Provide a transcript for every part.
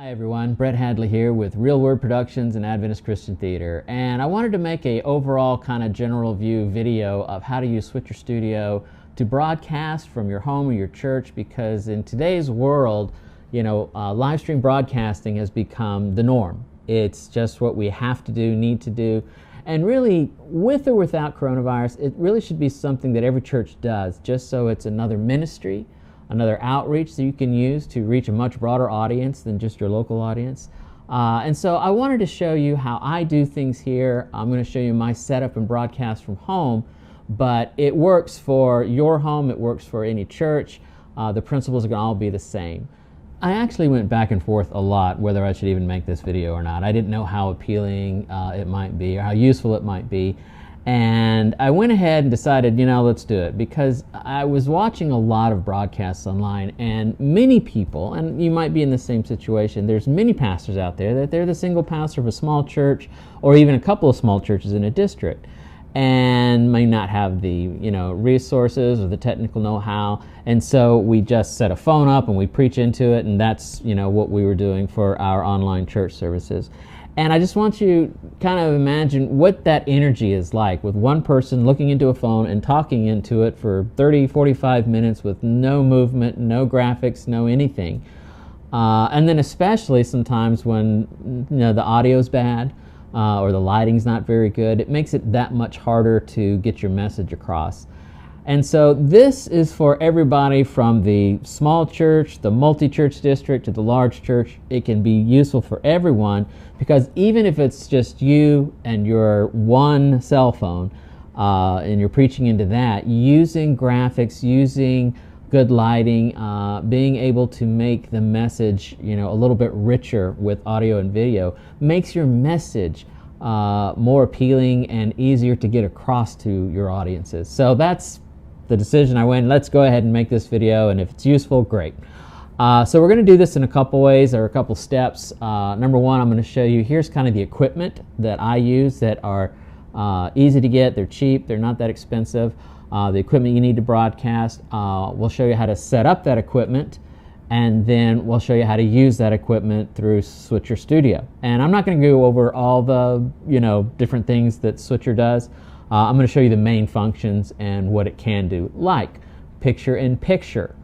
Hi everyone, Brett Hadley here with Real Word Productions and Adventist Christian Theater, and I wanted to make a overall kind of general view video of how to use Switcher Studio to broadcast from your home or your church, because in today's world, live stream broadcasting has become the norm. It's just what we have to do, need to do, and really, with or without coronavirus, it really should be something that every church does, just so it's another ministry, another outreach that you can use to reach a much broader audience than just your local audience. And so I wanted to show you how I do things here. I'm going to show you my setup and broadcast from home, but it works for your home, it works for any church. The principles are going to all be the same. I actually went back and forth a lot whether I should even make this video or not. I didn't know how appealing it might be or how useful it might be. And I went ahead and decided, let's do it, because I was watching a lot of broadcasts online, and many people, and you might be in the same situation, there's many pastors out there that they're the single pastor of a small church or even a couple of small churches in a district, and may not have the resources or the technical know-how, and so we just set a phone up and we preach into it, and that's what we were doing for our online church services. And I just want you to kind of imagine what that energy is like with one person looking into a phone and talking into it for 30, 45 minutes with no movement, no graphics, no anything. And then especially sometimes when the audio's bad or the lighting's not very good, it makes it that much harder to get your message across. And so this is for everybody from the small church, the multi-church district, to the large church. It can be useful for everyone, because even if it's just you and your one cell phone and you're preaching into that, using graphics, using good lighting, being able to make the message a little bit richer with audio and video makes your message more appealing and easier to get across to your audiences. So that's the decision I went, let's go ahead and make this video, and if it's useful, great. So we're going to do this in a couple ways, or a couple steps. Number one, I'm going to show you, here's kind of the equipment that I use that are easy to get, they're cheap, they're not that expensive. The equipment you need to broadcast, we'll show you how to set up that equipment, and then we'll show you how to use that equipment through Switcher Studio. And I'm not going to go over all the different things that Switcher does. I'm going to show you the main functions and what it can do, like picture-in-picture.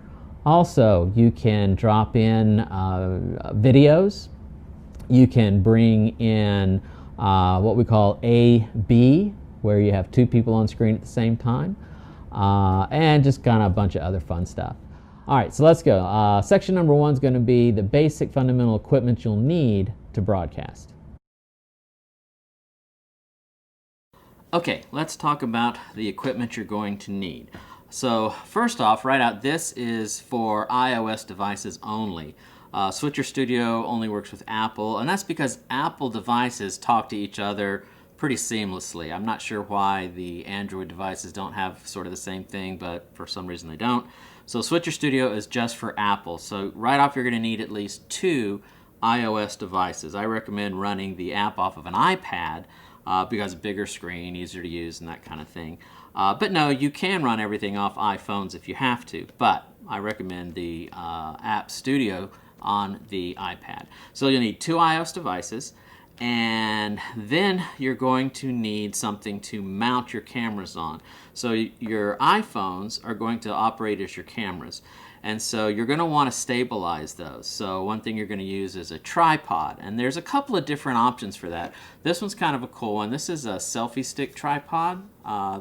Also, you can drop in videos. You can bring in what we call A/B, where you have two people on screen at the same time, and just kind of a bunch of other fun stuff. All right, so let's go. Section number one is going to be the basic fundamental equipment you'll need to broadcast. Okay, let's talk about the equipment you're going to need. So first off, right out, this is for iOS devices only. Switcher Studio only works with Apple, and that's because Apple devices talk to each other pretty seamlessly. I'm not sure why the Android devices don't have sort of the same thing, but for some reason they don't. So Switcher Studio is just for Apple. So right off, you're going to need at least two iOS devices. I recommend running the app off of an iPad, because bigger screen, easier to use, and that kind of thing. But no, you can run everything off iPhones if you have to, but I recommend the App Studio on the iPad. So you'll need two iOS devices, and then you're going to need something to mount your cameras on. So your iPhones are going to operate as your cameras, and so you're going to want to stabilize those. So one thing you're going to use is a tripod, and there's a couple of different options for that. This one's kind of a cool one. This is a selfie stick tripod.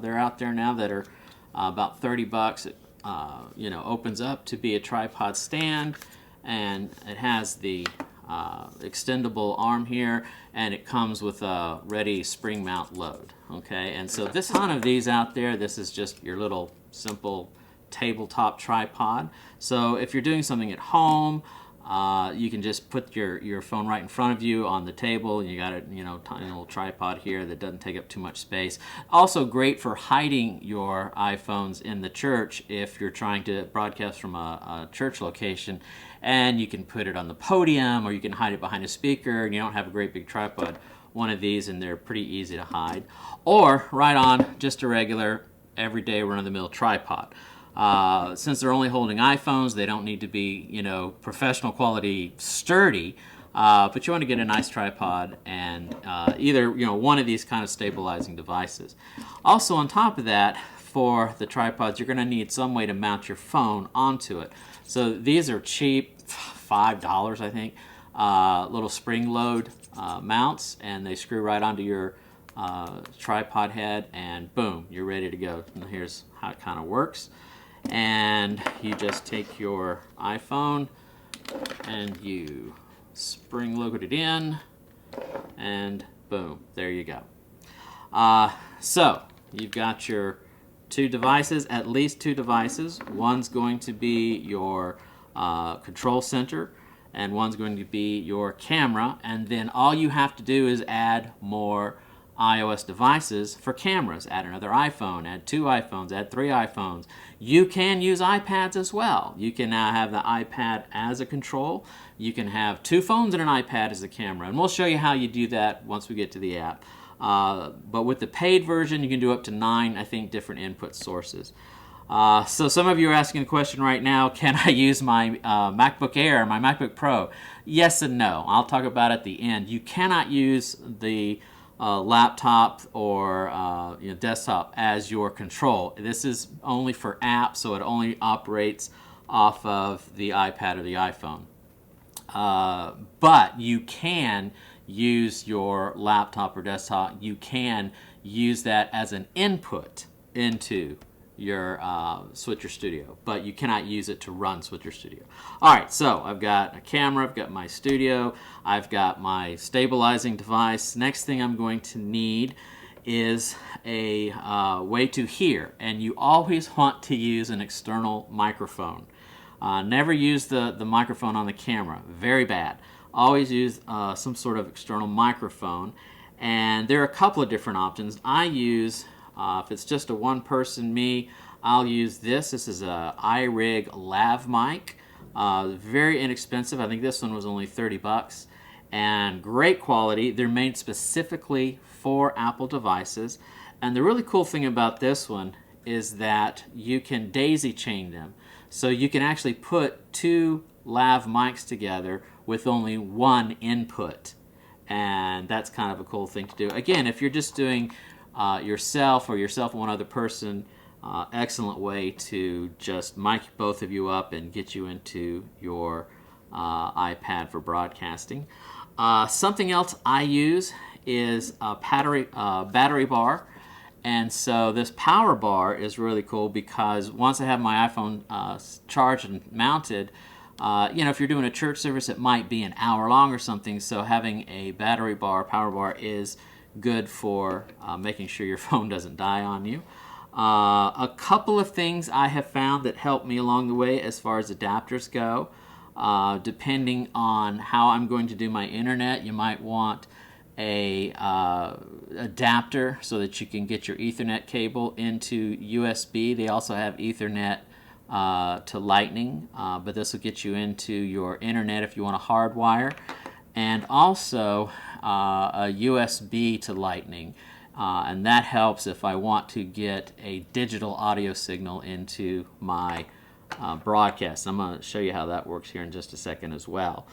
They're out there now that are about 30 bucks. It opens up to be a tripod stand, and it has the extendable arm here, and it comes with a ready spring mount load. Okay, and so this ton of these out there. This is just your little simple tabletop tripod. So if you're doing something at home, you can just put your phone right in front of you on the table, and you got a tiny little tripod here that doesn't take up too much space. Also great for hiding your iPhones in the church if you're trying to broadcast from a church location, and you can put it on the podium, or you can hide it behind a speaker, and you don't have a great big tripod. One of these, and they're pretty easy to hide. Or right on just a regular everyday run-of-the-mill tripod. Since they're only holding iPhones, they don't need to be, you know, professional quality sturdy. But you want to get a nice tripod and either, you know, one of these kind of stabilizing devices. Also, on top of that, for the tripods, you're going to need some way to mount your phone onto it. So these are cheap, $5 I think, little spring load mounts, and they screw right onto your tripod head, and boom, you're ready to go. And here's how it kind of works. And you just take your iPhone and you spring load it in, and boom, there you go. So you've got your two devices, at least two devices. One's going to be your control center, and one's going to be your camera, and then all you have to do is add more iOS devices for cameras. Add another iPhone, add 2 iPhones, add 3 iPhones. You can use iPads as well. You can now have the iPad as a control. You can have 2 phones and an iPad as a camera, and we'll show you how you do that once we get to the app. But with the paid version, you can do up to 9, I think, different input sources. So some of you are asking the question right now, can I use my MacBook Air, my MacBook Pro? Yes and no. I'll talk about it at the end. You cannot use the laptop or you know, desktop as your control. This is only for apps, so it only operates off of the iPad or the iPhone. But you can use your laptop or desktop. You can use that as an input into your Switcher Studio, but you cannot use it to run Switcher Studio. Alright, so I've got a camera, I've got my studio, I've got my stabilizing device. Next thing I'm going to need is a way to hear, and you always want to use an external microphone. Never use the microphone on the camera, very bad. Always use some sort of external microphone, and there are a couple of different options. I use if it's just a one-person me, I'll use this. This is a iRig lav mic. Very inexpensive. I think this one was only 30 bucks. And great quality. They're made specifically for Apple devices. And the really cool thing about this one is that you can daisy chain them. So you can actually put 2 lav mics together with only one input. And that's kind of a cool thing to do. Again, if you're just doing yourself or yourself and one other person, excellent way to just mic both of you up and get you into your iPad for broadcasting. Something else I use is a battery bar, and so this power bar is really cool because once I have my iPhone charged and mounted, you know, if you're doing a church service, it might be an hour long or something, so having a battery bar, power bar, is good for making sure your phone doesn't die on you. A couple of things I have found that help me along the way as far as adapters go. Depending on how I'm going to do my internet, you might want a adapter so that you can get your Ethernet cable into USB. They also have Ethernet to Lightning, but this will get you into your internet if you want to hardwire. And also a USB to Lightning, and that helps if I want to get a digital audio signal into my broadcast. I'm going to show you how that works here in just a second as well.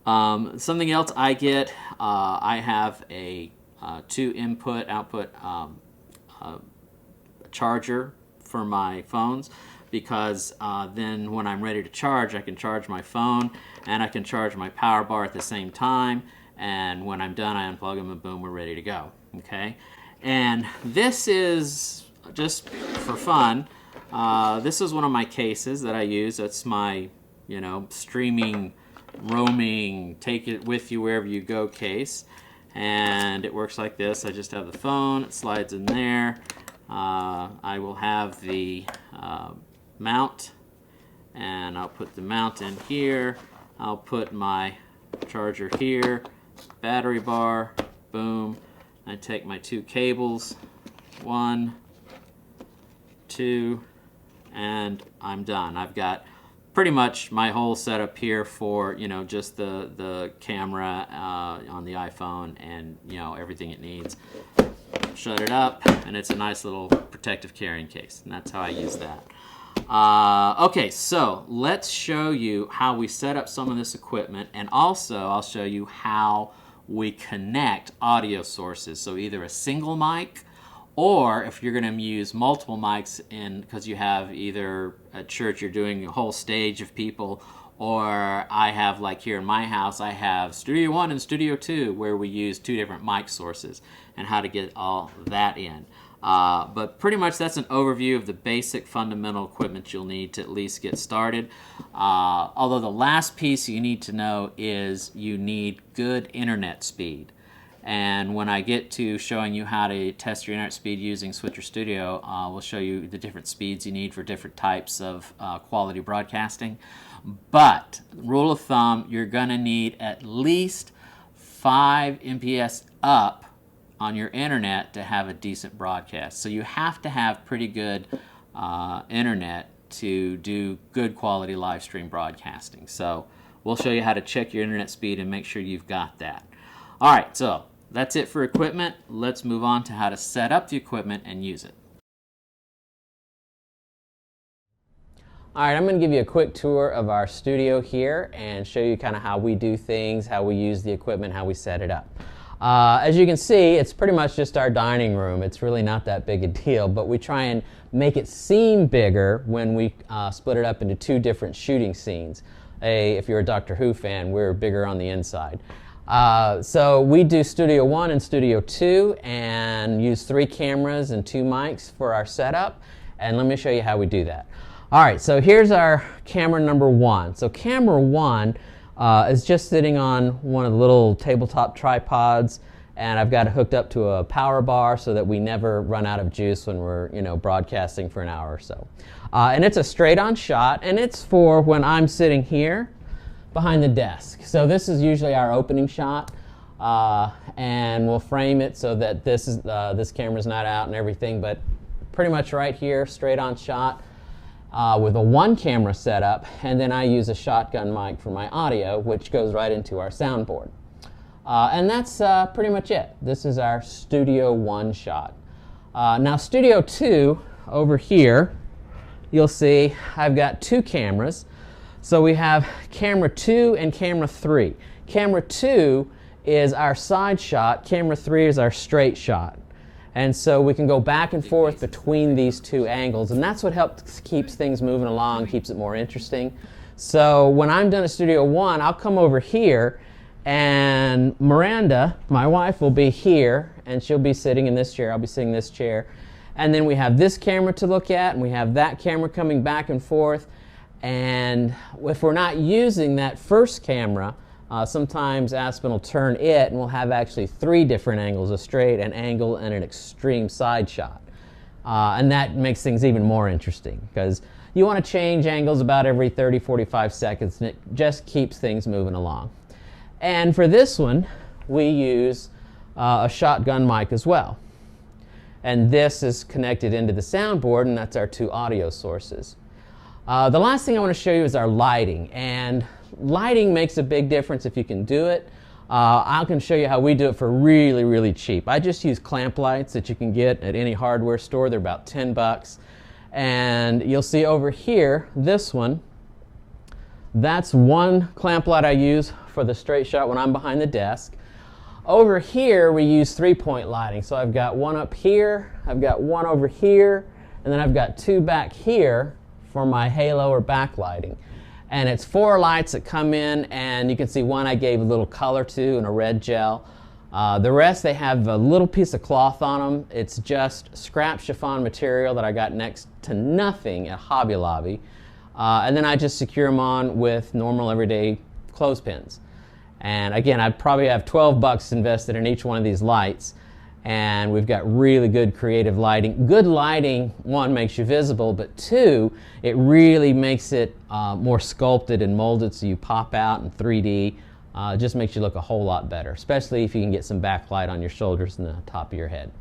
Something else I get, I have a 2 input output charger for my phones, because then when I'm ready to charge, I can charge my phone and I can charge my power bar at the same time, and when I'm done, I unplug them and boom, we're ready to go. Okay, and this is just for fun. This is one of my cases that I use. That's my, you know, streaming, roaming, take it with you wherever you go case, and it works like this. I just have the phone, it slides in there. I will have the mount, and I'll put the mount in here. I'll put my charger here, battery bar, boom. I take my 2 cables, 1, 2, and I'm done. I've got pretty much my whole setup here for, you know, just the camera on the iPhone and, you know, everything it needs. Shut it up, and it's a nice little protective carrying case, and that's how I use that. Okay, so let's show you how we set up some of this equipment, and also I'll show you how we connect audio sources. So either a single mic, or if you're going to use multiple mics because you have either at church you're doing a whole stage of people, or I have, like here in my house, I have Studio 1 and Studio 2 where we use two different mic sources and how to get all that in. But pretty much that's an overview of the basic fundamental equipment you'll need to at least get started. Although the last piece you need to know is you need good internet speed. And when I get to showing you how to test your internet speed using Switcher Studio, we'll show you the different speeds you need for different types of quality broadcasting. But rule of thumb, you're going to need at least 5 MPS up on your internet to have a decent broadcast. So you have to have pretty good internet to do good quality live stream broadcasting. So we'll show you how to check your internet speed and make sure you've got that. All right, so that's it for equipment. Let's move on to how to set up the equipment and use it. All right, I'm going to give you a quick tour of our studio here and show you kind of how we do things, how we use the equipment, how we set it up. As you can see, it's pretty much just our dining room. It's really not that big a deal, but we try and make it seem bigger when we split it up into 2 different shooting scenes. If you're a Doctor Who fan, we're bigger on the inside. So we do Studio 1 and Studio 2 and use 3 cameras and 2 mics for our setup. And let me show you how we do that. All right, so here's our camera number 1. So camera 1 is just sitting on one of the little tabletop tripods, and I've got it hooked up to a power bar so that we never run out of juice when we're broadcasting for an hour or so. And it's a straight-on shot, and it's for when I'm sitting here behind the desk. So this is usually our opening shot, and we'll frame it so that this camera's not out and everything, but pretty much right here, straight-on shot. With a 1 camera setup, and then I use a shotgun mic for my audio, which goes right into our soundboard. And that's pretty much it. This is our Studio 1 shot. Now Studio 2, over here, you'll see I've got 2 cameras. So we have camera 2 and camera 3. Camera 2 is our side shot, camera 3 is our straight shot. And so we can go back and forth between these 2 angles, and that's what helps keeps things moving along, keeps it more interesting. So when I'm done at Studio 1, I'll come over here, and Miranda, my wife, will be here, and she'll be sitting in this chair. I'll be sitting in this chair. And then we have this camera to look at, and we have that camera coming back and forth. And if we're not using that first camera, sometimes Aspen will turn it and we'll have actually 3 different angles, a straight, an angle, and an extreme side shot. And that makes things even more interesting because you want to change angles about every 30, 45 seconds, and it just keeps things moving along. And for this one, we use a shotgun mic as well. And this is connected into the soundboard, and that's our 2 audio sources. The last thing I want to show you is our lighting. And lighting makes a big difference if you can do it. I can show you how we do it for really, really cheap. I just use clamp lights that you can get at any hardware store. They're about 10 bucks. And you'll see over here, this one, that's one clamp light I use for the straight shot when I'm behind the desk. Over here, we use 3-point lighting. So I've got one up here, I've got one over here, and then I've got 2 back here for my halo or backlighting. And it's 4 lights that come in, and you can see one I gave a little color to in a red gel. The rest, they have a little piece of cloth on them. It's just scrap chiffon material that I got next to nothing at Hobby Lobby. And then I just secure them on with normal everyday clothespins. And again, I probably have 12 bucks invested in each one of these lights. And we've got really good creative lighting. Good lighting, 1, makes you visible, but 2, it really makes it more sculpted and molded so you pop out in 3D. It just makes you look a whole lot better, especially if you can get some backlight on your shoulders and the top of your head.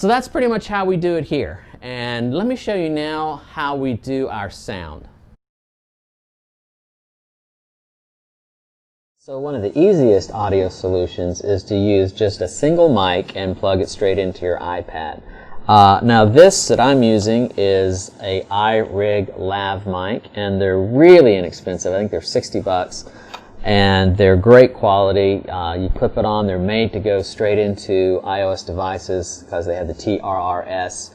So that's pretty much how we do it here. And let me show you now how we do our sound. So one of the easiest audio solutions is to use just a single mic and plug it straight into your iPad. Now this that I'm using is a iRig lav mic, and they're really inexpensive. I think they're 60 bucks, and they're great quality. You clip it on, they're made to go straight into iOS devices because they have the TRRS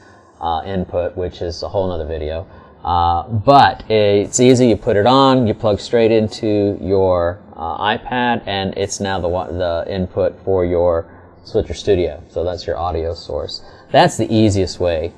input, which is a whole nother video. But it's easy. You put it on, you plug straight into your iPad, and it's now the input for your Switcher Studio. So that's your audio source. That's the easiest way.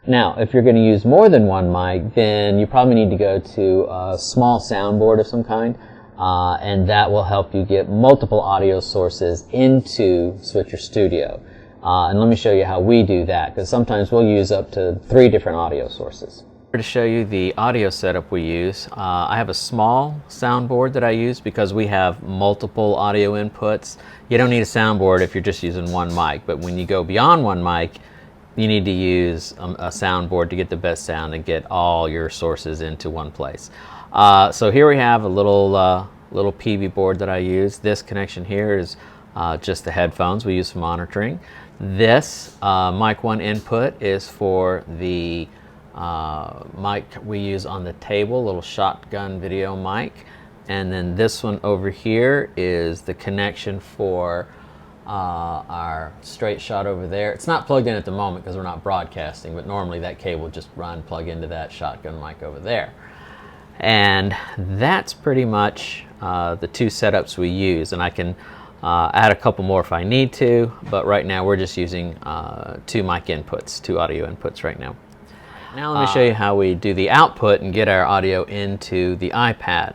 Now, if you're going to use more than one mic, then you probably need to go to a small soundboard of some kind, and that will help you get multiple audio sources into Switcher Studio. And let me show you how we do that, because sometimes we'll use up to 3 different audio sources. To show you the audio setup we use, I have a small soundboard that I use because we have multiple audio inputs. You don't need a soundboard if you're just using one mic, but when you go beyond one mic, you need to use a soundboard to get the best sound and get all your sources into one place. So here we have a little PV board that I use. This connection here is just the headphones we use for monitoring. This mic 1 input is for the mic we use on the table, little shotgun video mic, and then this one over here is the connection for our straight shot over there. It's not plugged in at the moment because we're not broadcasting, but normally that cable will just plug into that shotgun mic over there. And that's pretty much the 2 setups we use, and I can add a couple more if I need to, but right now we're just using 2 mic inputs, 2 audio inputs right now. Now let me show you how we do the output and get our audio into the iPad.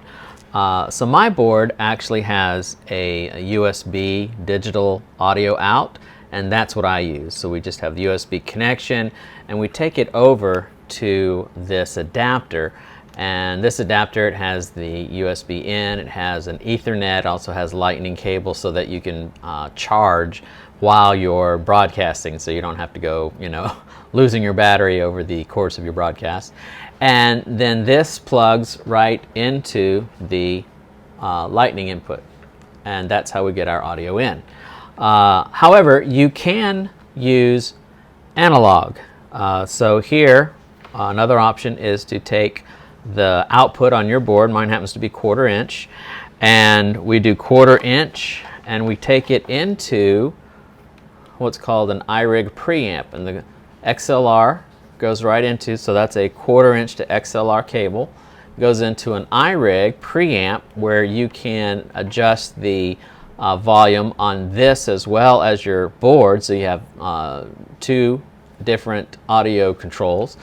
So my board actually has a USB digital audio out, and that's what I use. So we just have the USB connection, and we take it over to this adapter. And this adapter, it has the USB in, it has an Ethernet, also has lightning cable so that you can charge while you're broadcasting, so you don't have to go, losing your battery over the course of your broadcast. And then this plugs right into the lightning input, and that's how we get our audio in. However, you can use analog. So here, another option is to take the output on your board. Mine happens to be 1/4 inch, and we do 1/4 inch, and we take it into what's called an iRig preamp, and the XLR goes right into, so that's a 1/4 inch to XLR cable, goes into an iRig preamp where you can adjust the volume on this as well as your board, so you have 2 different audio controls.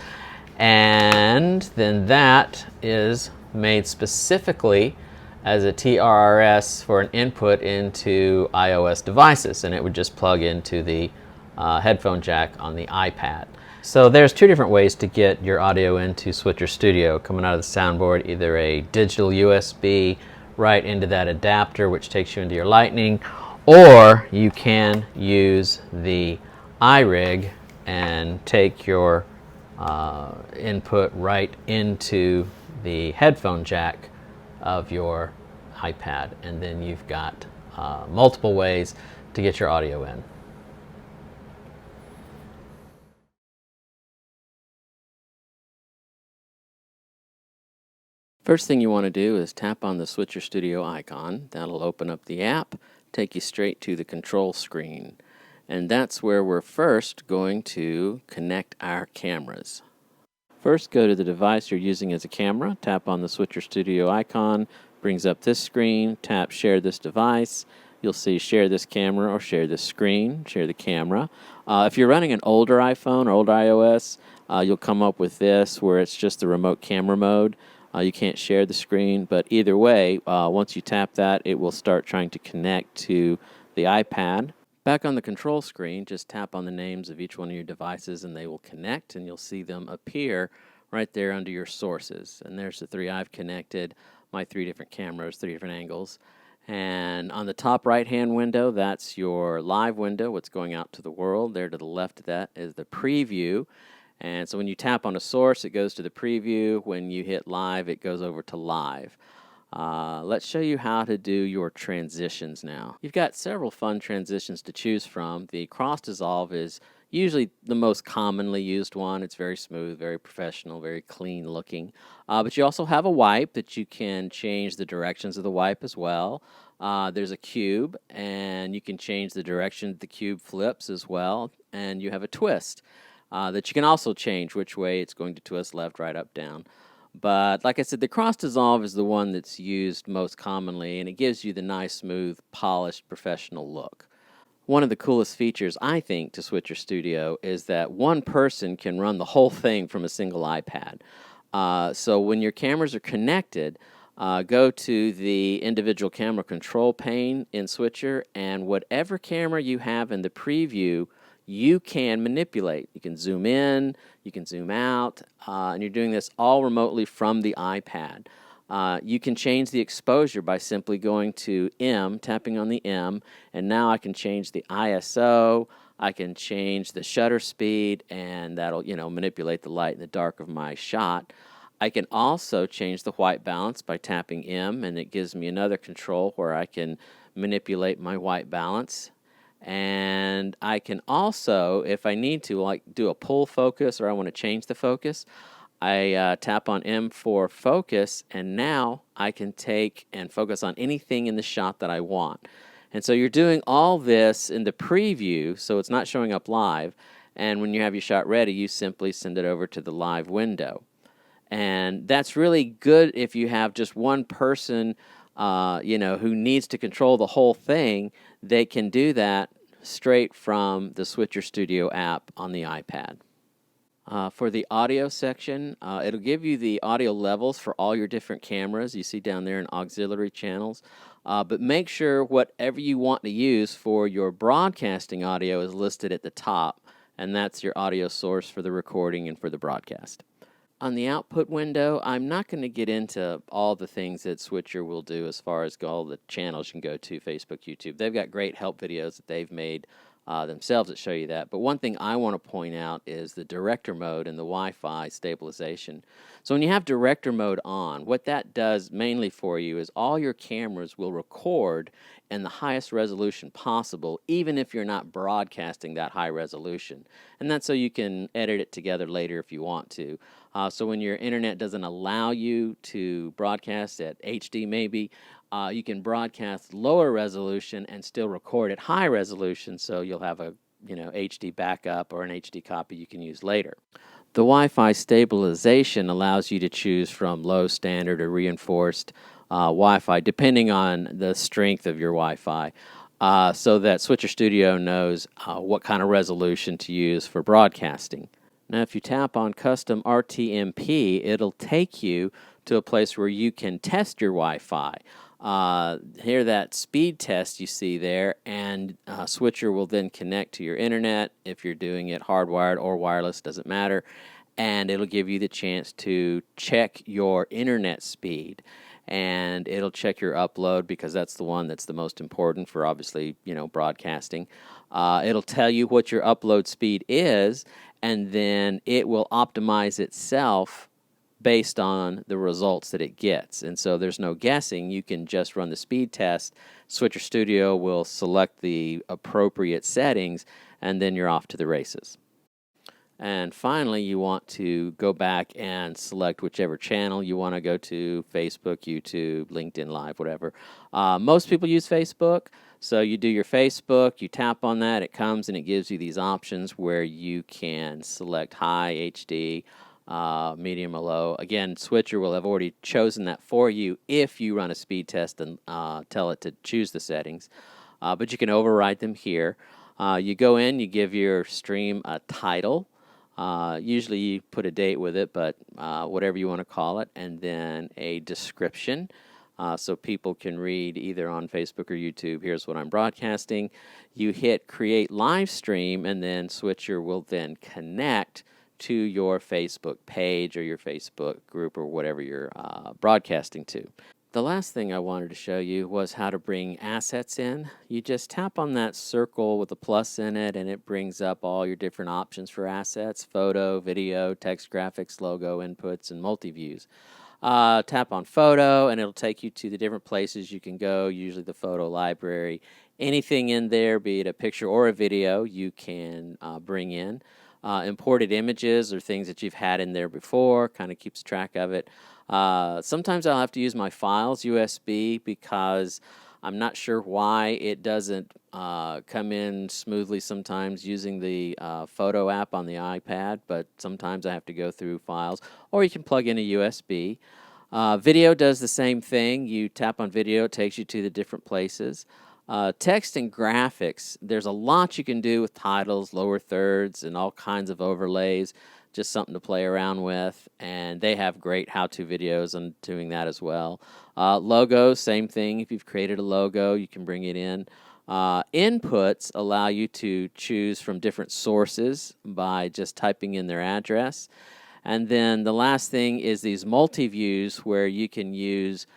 And then that is made specifically as a TRRS for an input into iOS devices, and it would just plug into the headphone jack on the iPad. So there's 2 different ways to get your audio into Switcher Studio coming out of the soundboard, either a digital USB right into that adapter which takes you into your lightning, or you can use the iRig and take your input right into the headphone jack of your iPad, and then you've got multiple ways to get your audio in. First thing you want to do is tap on the Switcher Studio icon. That'll open up the app, take you straight to the control screen. And that's where we're first going to connect our cameras. First, go to the device you're using as a camera, tap on the Switcher Studio icon, brings up this screen, tap Share this device. You'll see Share this camera or Share this screen, Share the camera. If you're running an older iPhone or older iOS, you'll come up with this where it's just the remote camera mode. You can't share the screen, but either way, once you tap that, it will start trying to connect to the iPad. Back on the control screen, just tap on the names of each one of your devices and they will connect, and you'll see them appear right there under your sources. And there's the 3 I've connected, my 3 different cameras, 3 different angles. And on the top right-hand window, that's your live window, what's going out to the world. There to the left of that is the preview. And so when you tap on a source, it goes to the preview. When you hit live, it goes over to live. Let's show you how to do your transitions now. You've got several fun transitions to choose from. The cross dissolve is usually the most commonly used one. It's very smooth, very professional, very clean looking. But you also have a wipe that you can change the directions of the wipe as well. There's a cube, and you can change the direction the cube flips as well. And you have a twist that you can also change which way it's going to twist, left, right, up, down. But like I said, the cross dissolve is the one that's used most commonly, and it gives you the nice, smooth, polished, professional look. One of the coolest features, I think, to Switcher Studio is that one person can run the whole thing from a single iPad. So when your cameras are connected, go to the individual camera control pane in Switcher, and whatever camera you have in the preview, you can manipulate. You can zoom in, you can zoom out, and you're doing this all remotely from the iPad. You can change the exposure by simply going to M, tapping on the M, and now I can change the ISO, I can change the shutter speed, and that'll, manipulate the light and the dark of my shot. I can also change the white balance by tapping M, and it gives me another control where I can manipulate my white balance. And I can also, if I need to, like do a pull focus or I want to change the focus, I tap on M for focus, and now I can take and focus on anything in the shot that I want. And so you're doing all this in the preview, so it's not showing up live. And when you have your shot ready, you simply send it over to the live window. And that's really good if you have just one person, who needs to control the whole thing. They can do that straight from the Switcher Studio app on the iPad. For the audio section, it'll give you the audio levels for all your different cameras. You see down there in auxiliary channels. But make sure whatever you want to use for your broadcasting audio is listed at the top, and that's your audio source for the recording and for the broadcast. On the output window, I'm not going to get into all the things that Switcher will do as far as all the channels you can go to, Facebook, YouTube. They've got great help videos that they've made themselves that show you that. But one thing I want to point out is the director mode and the Wi-Fi stabilization. So when you have director mode on, what that does mainly for you is all your cameras will record in the highest resolution possible, even if you're not broadcasting that high resolution. And that's so you can edit it together later if you want to. So when your internet doesn't allow you to broadcast at HD maybe, you can broadcast lower resolution and still record at high resolution, so you'll have a HD backup or an HD copy you can use later. The Wi-Fi stabilization allows you to choose from low, standard, or reinforced Wi-Fi, depending on the strength of your Wi-Fi, so that Switcher Studio knows what kind of resolution to use for broadcasting. Now, if you tap on Custom RTMP, it'll take you to a place where you can test your Wi-Fi. Here, that speed test you see there, and Switcher will then connect to your internet. If you're doing it hardwired or wireless, doesn't matter, and it'll give you the chance to check your internet speed. And it'll check your upload because that's the one that's the most important for obviously, broadcasting. It'll tell you what your upload speed is, and then it will optimize itself based on the results that it gets. And so there's no guessing. You can just run the speed test. Switcher Studio will select the appropriate settings, and then you're off to the races. And finally, you want to go back and select whichever channel you want to go to, Facebook, YouTube, LinkedIn Live, whatever. Most people use Facebook, so you do your Facebook, you tap on that, it comes and it gives you these options where you can select high, HD, medium or low. Again, Switcher will have already chosen that for you if you run a speed test and tell it to choose the settings. But you can override them here. You go in, you give your stream a title. Usually you put a date with it, but whatever you want to call it, and then a description so people can read either on Facebook or YouTube, here's what I'm broadcasting. You hit Create Live Stream, and then Switcher will then connect to your Facebook page or your Facebook group or whatever you're broadcasting to. The last thing I wanted to show you was how to bring assets in. You just tap on that circle with a plus in it, and it brings up all your different options for assets: photo, video, text graphics, logo, inputs, and multi-views. Tap on photo, and it'll take you to the different places you can go, usually the photo library. anything in there, be it a picture or a video, you can bring in. Imported images or things that you've had in there before, kind of keeps track of it. Sometimes I'll have to use my files USB because I'm not sure why it doesn't come in smoothly sometimes using the photo app on the iPad, but sometimes I have to go through files, or you can plug in a USB. Video does the same thing. You tap on video, it takes you to the different places. Text and graphics, there's a lot you can do with titles, lower thirds, and all kinds of overlays. Just something to play around with, and they have great how-to videos on doing that as well. Logos, same thing. If you've created a logo, you can bring it in. Inputs allow you to choose from different sources by just typing in their address. And then the last thing is these multi-views where you can use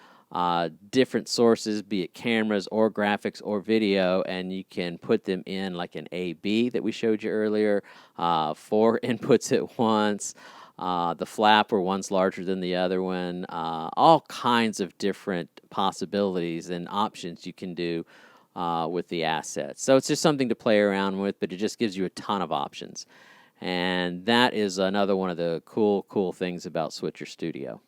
different sources, be it cameras or graphics or video, and you can put them in like an A/B that we showed you earlier, 4 inputs at once, the flap where one's larger than the other one, all kinds of different possibilities and options you can do with the assets. So it's just something to play around with, but it just gives you a ton of options. And that is another one of the cool things about Switcher Studio.